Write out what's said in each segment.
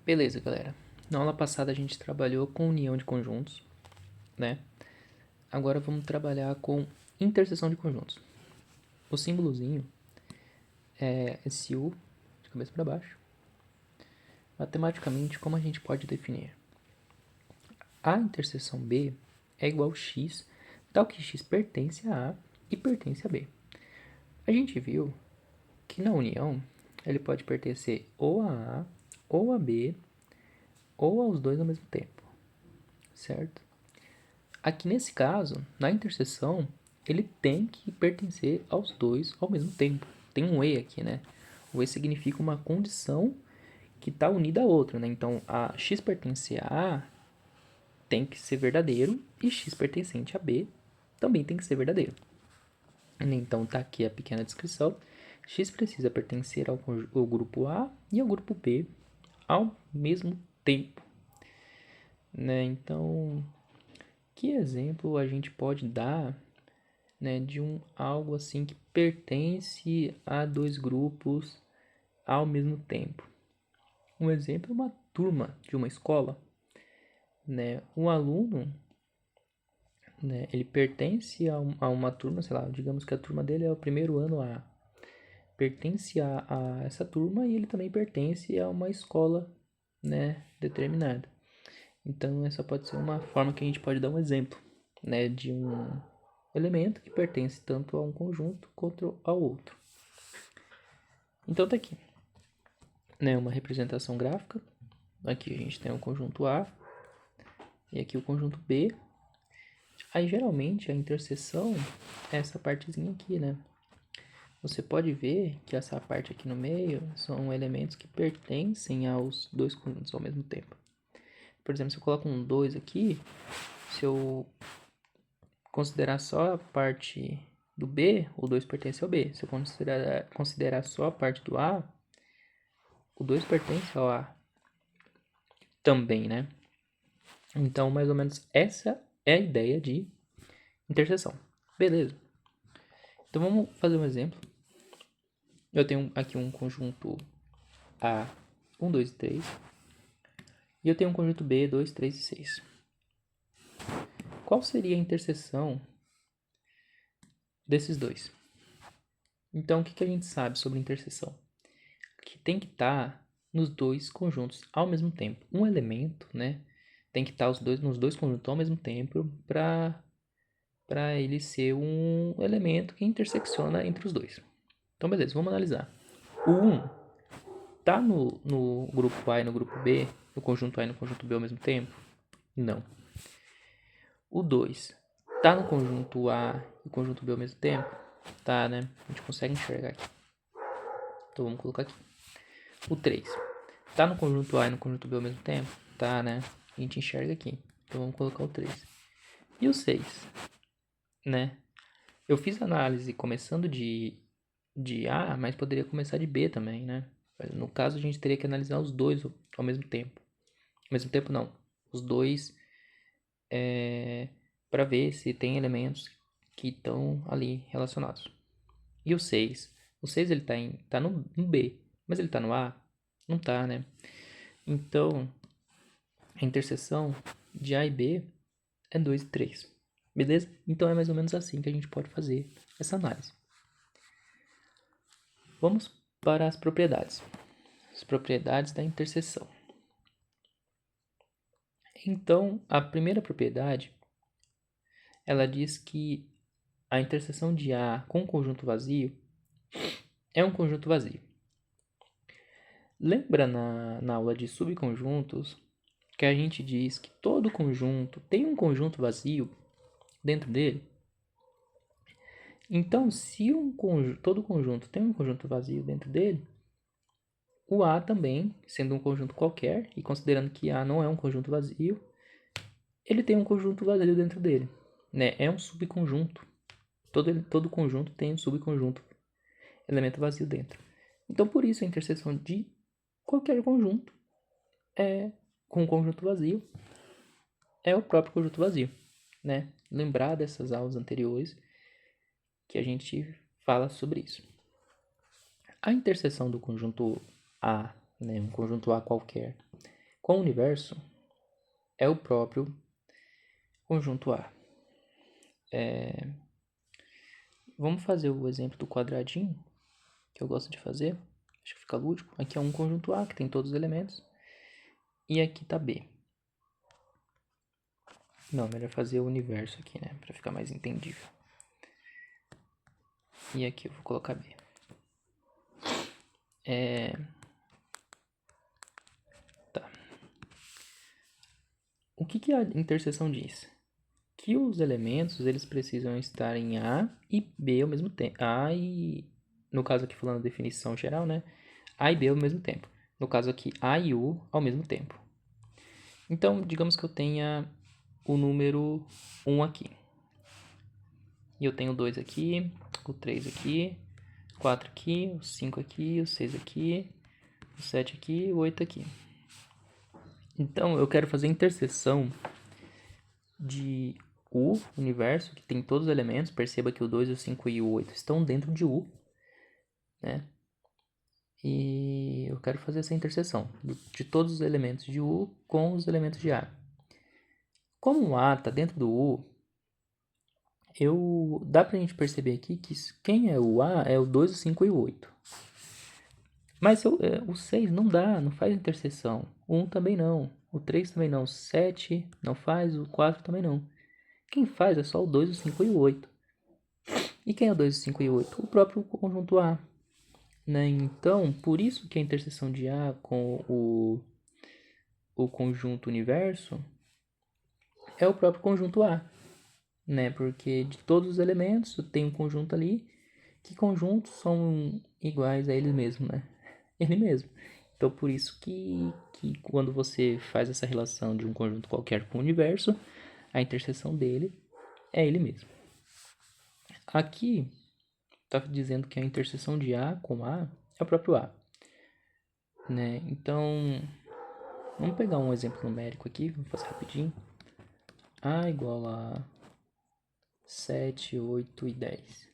Beleza, galera. Na aula passada a gente trabalhou com união de conjuntos, né? Agora vamos trabalhar com interseção de conjuntos. O símbolozinho é esse U de cabeça para baixo. Matematicamente, como a gente pode definir? A interseção B é igual a x, tal que x pertence a A e pertence a B. A gente viu que na união ele pode pertencer ou a A, ou a B, ou aos dois ao mesmo tempo, certo? Aqui nesse caso, na interseção, ele tem que pertencer aos dois ao mesmo tempo. Tem um e aqui, né? O e significa uma condição que está unida à outra, né? Então, a x pertence a A tem que ser verdadeiro e x pertencente a B também tem que ser verdadeiro. Então, tá aqui a pequena descrição. X precisa pertencer ao grupo A e ao grupo B ao mesmo tempo, né? Então, que exemplo a gente pode dar, né, de algo assim que pertence a dois grupos ao mesmo tempo? Um exemplo é uma turma de uma escola, né? O aluno, né, ele pertence a uma turma, sei lá, digamos que a turma dele é o primeiro ano A. Pertence a essa turma e ele também pertence a uma escola, né, determinada. Então, essa pode ser uma forma que a gente pode dar um exemplo, né, de um elemento que pertence tanto a um conjunto quanto ao outro. Então, tá aqui, né, uma representação gráfica. Aqui a gente tem o conjunto A e aqui o conjunto B. Aí, geralmente, a interseção é essa partezinha aqui, né? Você pode ver que essa parte aqui no meio são elementos que pertencem aos dois conjuntos ao mesmo tempo. Por exemplo, se eu coloco um 2 aqui, se eu considerar só a parte do B, o 2 pertence ao B. Se eu considerar só a parte do A, o 2 pertence ao A também, né? Então, mais ou menos essa é a ideia de interseção. Beleza. Então, vamos fazer um exemplo. Eu tenho aqui um conjunto A, 1, 2 e 3. E eu tenho um conjunto B, 2, 3 e 6. Qual seria a interseção desses dois? Então, o que a gente sabe sobre interseção? Que tem que estar nos dois conjuntos ao mesmo tempo. Um elemento, né, tem que estar nos dois conjuntos ao mesmo tempo para ele ser um elemento que intersecciona entre os dois. Então, beleza, vamos analisar. O 1 tá no grupo A e no grupo B, no conjunto A e no conjunto B ao mesmo tempo? Não. O 2 tá no conjunto A e o conjunto B ao mesmo tempo? Tá, né? A gente consegue enxergar aqui. Então, vamos colocar aqui. O 3 tá no conjunto A e no conjunto B ao mesmo tempo? Tá, né? A gente enxerga aqui. Então vamos colocar o 3. E o 6, né? Eu fiz análise começando de A, mas poderia começar de B também, né? No caso, a gente teria que analisar os dois ao mesmo tempo. Ao mesmo tempo, não. Os dois para ver se tem elementos que estão ali relacionados. E o 6? O 6 ele tá no B, mas ele tá no A? Não tá, né? Então, a interseção de A e B é 2 e 3. Beleza? Então é mais ou menos assim que a gente pode fazer essa análise. Vamos para as propriedades. As propriedades da interseção. Então, a primeira propriedade, ela diz que a interseção de A com conjunto vazio é um conjunto vazio. Lembra na aula de subconjuntos que a gente diz que todo conjunto tem um conjunto vazio dentro dele? Então, se todo conjunto tem um conjunto vazio dentro dele, o A também, sendo um conjunto qualquer, e considerando que A não é um conjunto vazio, ele tem um conjunto vazio dentro dele, né? É um subconjunto. Todo conjunto tem um subconjunto, elemento vazio dentro. Então, por isso, a interseção de qualquer conjunto com um conjunto vazio é o próprio conjunto vazio, né? Lembrar dessas aulas anteriores que a gente fala sobre isso. A interseção do conjunto A, né, um conjunto A qualquer, O universo é o próprio conjunto A. Vamos fazer o exemplo do quadradinho, que eu gosto de fazer. Acho que fica lúdico. Aqui é um conjunto A, que tem todos os elementos. E aqui tá B. Não, melhor fazer o universo aqui, né? Pra ficar mais entendível. E aqui eu vou colocar B. Tá. O que a interseção diz? Que os elementos, eles precisam estar em A e B ao mesmo tempo. A e... No caso aqui falando definição geral, né? A e B ao mesmo tempo. No caso aqui, A e U ao mesmo tempo. Então, digamos que eu tenha o número 1 aqui. E eu tenho o 2 aqui, o 3 aqui, o 4 aqui, o 5 aqui, o 6 aqui, o 7 aqui e o 8 aqui. Então, eu quero fazer a interseção de U, universo, que tem todos os elementos. Perceba que o 2, o 5 e o 8 estão dentro de U, né? E eu quero fazer essa interseção de todos os elementos de U com os elementos de A. Como o A está dentro do U, dá pra gente perceber aqui que quem é o A é o 2, o 5 e o 8. Mas o 6 não dá, não faz interseção. O 1 também não. O 3 também não. O 7 não faz, o 4 também não. Quem faz é só o 2, o 5 e o 8. E quem é o 2, o 5 e o 8? O próprio conjunto A. Né? Então, por isso que a interseção de A com o conjunto universo é o próprio conjunto A. Né? Porque de todos os elementos tem um conjunto ali, que conjuntos são iguais a ele mesmo, né? Ele mesmo. Então, por isso que quando você faz essa relação de um conjunto qualquer com o universo, a interseção dele é ele mesmo. Aqui está dizendo que a interseção de A com A é o próprio A. Né? Então, vamos pegar um exemplo numérico aqui, vamos fazer rapidinho. A igual a 7, 8 e 10.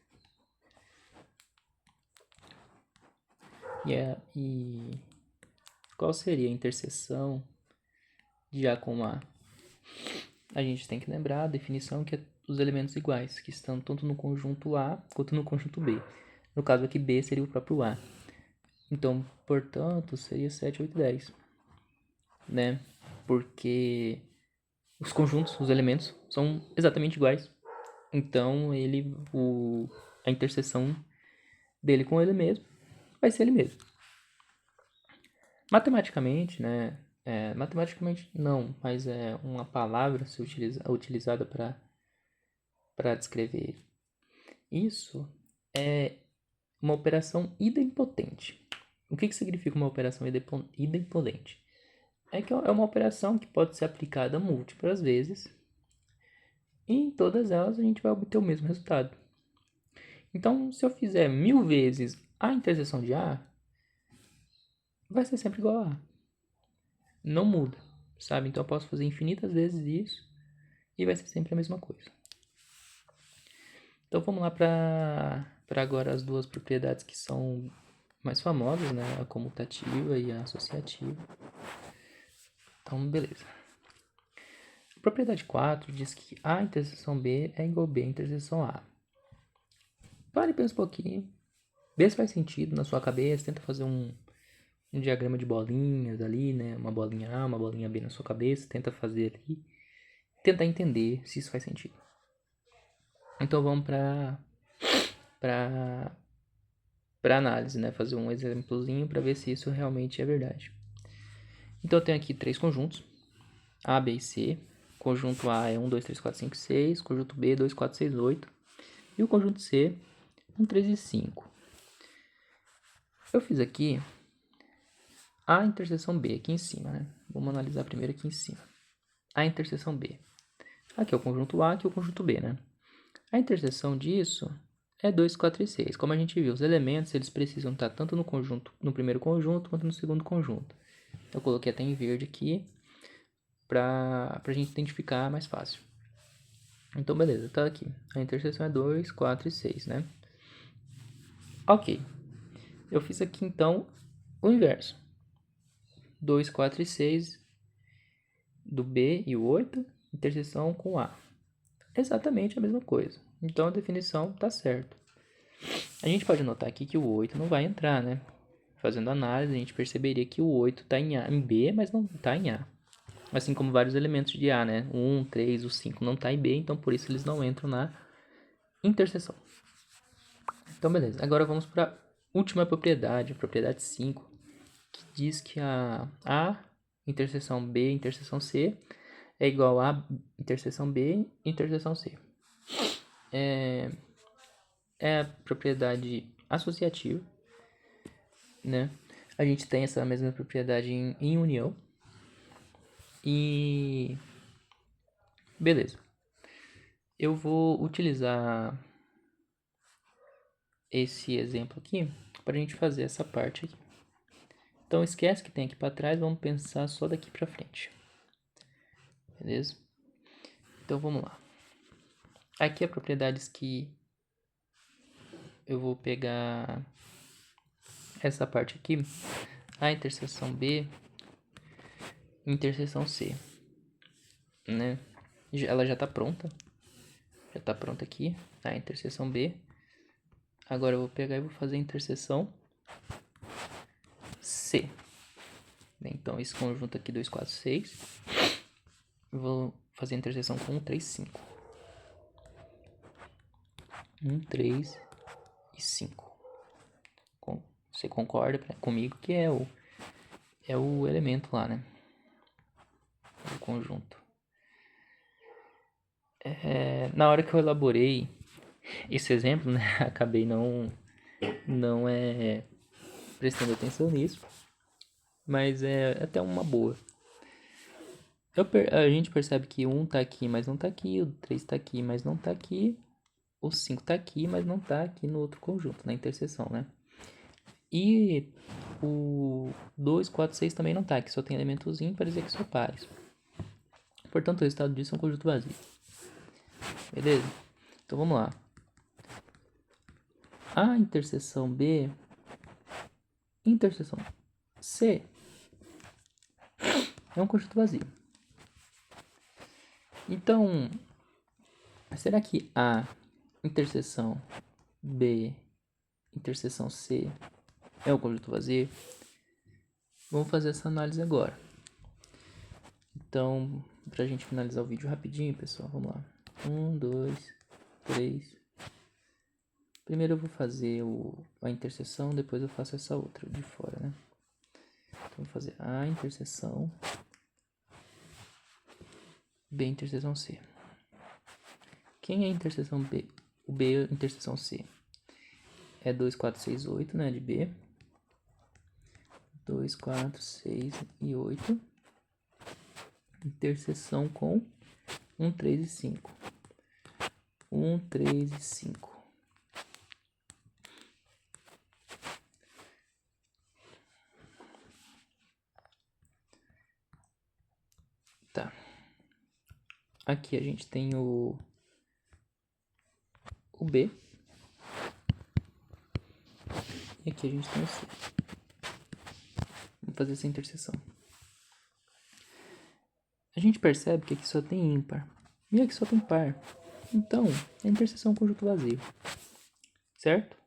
E qual seria a interseção de A com A? A gente tem que lembrar a definição que é os elementos iguais, que estão tanto no conjunto A quanto no conjunto B. No caso aqui, B seria o próprio A. Então, portanto, seria 7, 8 e 10. Né? Porque os conjuntos, os elementos, são exatamente iguais. Então, a interseção dele com ele mesmo vai ser ele mesmo. Matematicamente, né? Matematicamente não, mas é uma palavra utilizada para descrever isso é uma operação idempotente. O que significa uma operação idempotente? É que é uma operação que pode ser aplicada múltiplas vezes e em todas elas a gente vai obter o mesmo resultado. Então, se eu fizer 1000 vezes a interseção de A, vai ser sempre igual a A. Não muda, sabe? Então eu posso fazer infinitas vezes isso e vai ser sempre a mesma coisa. Então vamos lá para agora as duas propriedades que são mais famosas, né? A comutativa e a associativa. Então, beleza. A propriedade 4 diz que A interseção B é igual a B interseção A. Pare e pensa um pouquinho. Vê se faz sentido na sua cabeça. Tenta fazer um diagrama de bolinhas ali, né? Uma bolinha A, uma bolinha B na sua cabeça. Tenta fazer ali. Tentar entender se isso faz sentido. Então vamos para análise, né? Fazer um exemplozinho para ver se isso realmente é verdade. Então eu tenho aqui três conjuntos, A, B e C. Conjunto A é 1, 2, 3, 4, 5, 6. Conjunto B, 2, 4, 6, 8. E o conjunto C, 1, 3 e 5. Eu fiz aqui a interseção B aqui em cima, né? Vamos analisar primeiro aqui em cima. A interseção B. Aqui é o conjunto A, aqui é o conjunto B, né? A interseção disso é 2, 4 e 6. Como a gente viu, os elementos eles precisam estar tanto no primeiro conjunto quanto no segundo conjunto. Eu coloquei até em verde aqui para a gente identificar mais fácil. Então, beleza, tá aqui. A interseção é 2, 4 e 6, né? Ok. Eu fiz aqui, então, o inverso. 2, 4 e 6 do B e o 8, interseção com A. Exatamente a mesma coisa. Então a definição está certa. A gente pode notar aqui que o 8 não vai entrar, né? Fazendo análise, a gente perceberia que o 8 está em B, mas não está em A. Assim como vários elementos de A, né? O 1, 3, o 5 não está em B, então por isso eles não entram na interseção. Então, beleza. Agora vamos para a última propriedade, a propriedade 5, que diz que a interseção B, interseção C, é igual a interseção B, interseção C. É a propriedade associativa, né? A gente tem essa mesma propriedade em união. E beleza. Eu vou utilizar esse exemplo aqui para a gente fazer essa parte aqui. Então esquece que tem aqui para trás, vamos pensar só daqui para frente. Beleza? Então vamos lá. Aqui é propriedades que eu vou pegar essa parte aqui, a interseção B, interseção C, né? Ela já está pronta. Já está pronta aqui, a interseção B. Agora eu vou pegar e vou fazer a interseção C. Bem, então esse conjunto aqui 2, 4, 6. Eu vou fazer a interseção com 1, 3, 5. 1, 3 e 5. Você concorda comigo que é o elemento lá, né? O conjunto. Na hora que eu elaborei esse exemplo, né? Acabei não prestando atenção nisso. Mas é até uma boa. A gente percebe que 1 tá aqui, mas não tá aqui. O 3 tá aqui, mas não tá aqui. O 5 tá aqui, mas não tá aqui no outro conjunto, na interseção, né? E o 2, 4, 6 também não tá aqui. Só tem elementos ímpares e aqui só pares. Portanto, o resultado disso é um conjunto vazio. Beleza? Então vamos lá. A interseção B, interseção C, é um conjunto vazio. Então, será que A interseção B, interseção C é um conjunto vazio? Vamos fazer essa análise agora. Então, pra gente finalizar o vídeo rapidinho, pessoal, vamos lá. 1, 2, 3. Primeiro eu vou fazer a interseção, depois eu faço essa outra de fora, né? Então, vou fazer A interseção B interseção C. Quem é a interseção B? O B é a interseção C. É 2, 4, 6, 8, né? De B. 2, 4, 6 e 8. Interseção com 1, 3 e 5. 1, 3 e 5. Tá. Aqui a gente tem o B. E aqui a gente tem o C. Vamos fazer essa interseção. A gente percebe que aqui só tem ímpar. E aqui só tem par. Então, a interseção é um conjunto vazio. Certo?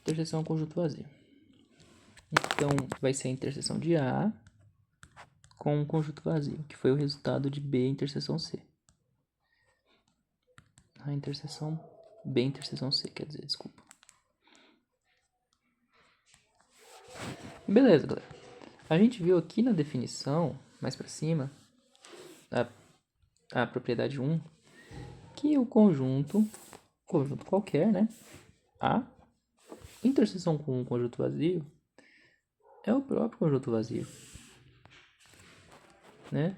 Interseção é um conjunto vazio. Então, vai ser a interseção de A com um conjunto vazio, que foi o resultado de B interseção C. A interseção B interseção C, quer dizer, desculpa. Beleza, galera. A gente viu aqui na definição, mais pra cima, a propriedade 1, que o conjunto qualquer, né? A interseção com um conjunto vazio é o próprio conjunto vazio, né?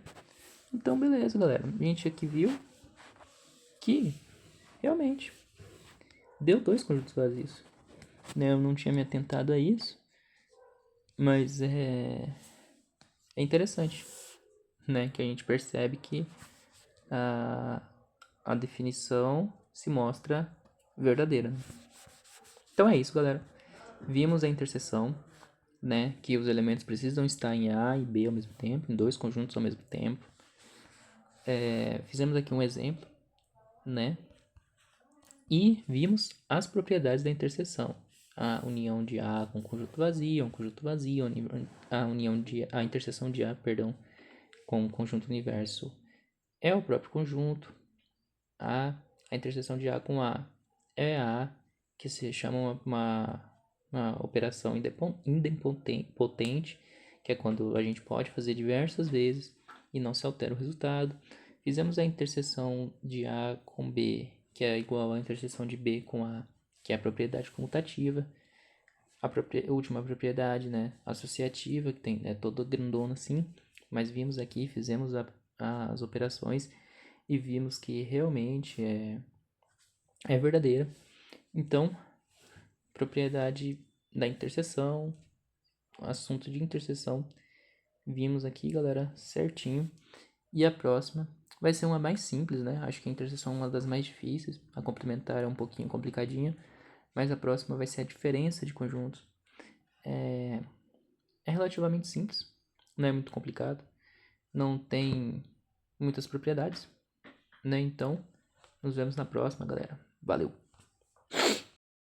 Então, beleza, galera. A gente aqui viu que realmente deu 2 conjuntos vazios, né? Eu não tinha me atentado a isso, mas é interessante, né? Que a gente percebe que a definição se mostra verdadeira. Então é isso, galera. Vimos a interseção, né, que os elementos precisam estar em A e B ao mesmo tempo, em dois conjuntos ao mesmo tempo. Fizemos aqui um exemplo, né, e vimos as propriedades da interseção. A união de A com conjunto vazio, um conjunto vazio, a interseção de A, perdão, com o conjunto universo é o próprio conjunto. A interseção de A com A é A, que se chama uma operação idempotente, que é quando a gente pode fazer diversas vezes e não se altera o resultado. Fizemos a interseção de A com B, que é igual à interseção de B com A, que é a propriedade comutativa. A última propriedade, né, associativa, que é toda grandona assim, mas vimos aqui, fizemos as operações e vimos que realmente é verdadeira. Então, propriedade da interseção, assunto de interseção, vimos aqui, galera, certinho. E a próxima vai ser uma mais simples, né? Acho que a interseção é uma das mais difíceis. A complementar é um pouquinho complicadinha, mas a próxima vai ser a diferença de conjuntos. É relativamente simples, não é muito complicado, não tem muitas propriedades, né? Então, nos vemos na próxima, galera. Valeu!